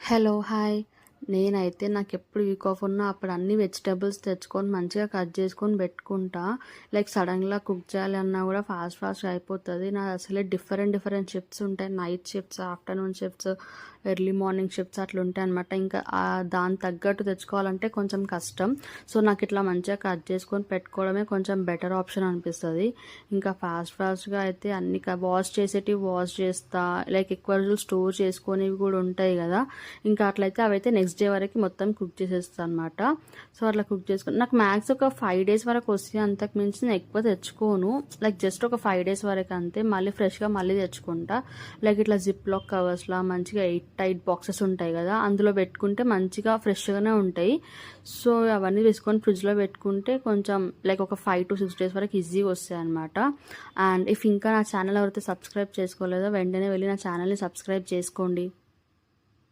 Hello hi. నేనైతే నాకెప్పుడు week off ఉన్నా అప్పుడు అన్ని వెజిటబుల్స్ తెచ్చుకొని మంచిగా కట్ చేసుకొని పెట్టుకుంటా. లైక్ సడన్గా కుక్ చేయాలన్నా కూడా ఫాస్ట్గా అయిపోతుంది. నాది అసలే డిఫరెంట్ షిఫ్ట్స్ ఉంటాయి. Night shifts, afternoon shifts, early morning shifts అట్లా ఉంటాయి అనమాట. ఇంకా దాని తగ్గట్టు తెచ్చుకోవాలంటే కొంచెం కష్టం. సో నాకు ఇట్లా మంచిగా కట్ చేసుకొని పెట్టుకోవడమే కొంచెం బెటర్ ఆప్షన్ అనిపిస్తుంది. ఇంకా ఫాస్ట్గా అయితే అన్ని వాష్ చేసేటివి వాష్ చేస్తా. లైక్ ఎక్కువ రోజులు స్టోర్ చేసుకునేవి కూడా ఉంటాయి కదా, ఇంకా అట్లయితే అవైతే నెక్స్ట్ డే వరకు మొత్తం కుక్ చేసేస్తాను అనమాట. సో అట్లా కుక్ చేసుకుని నాకు మ్యాక్స్ ఒక 5 days వరకు వస్తాయి. అంతకు మించి నేను ఎక్కువ తెచ్చుకోను. లైక్ జస్ట్ ఒక 5 days వరకు అంతే. మళ్ళీ ఫ్రెష్గా మళ్ళీ తెచ్చుకుంటా. లైక్ ఇట్లా జిప్ లాక్ కవర్స్లా మంచిగా 8 టైట్ బాక్సెస్ ఉంటాయి కదా, అందులో పెట్టుకుంటే మంచిగా ఫ్రెష్గానే ఉంటాయి. సో అవన్నీ వేసుకొని ఫ్రిడ్జ్లో పెట్టుకుంటే కొంచెం లైక్ ఒక 5 to 6 days వరకు ఈజీగా వస్తాయి అనమాట. అండ్ ఇఫ్ ఇంకా నా ఛానల్ ఎవరైతే సబ్స్క్రైబ్ చేసుకోలేదో వెంటనే వెళ్ళి నా ఛానల్ని సబ్స్క్రైబ్ చేసుకోండి.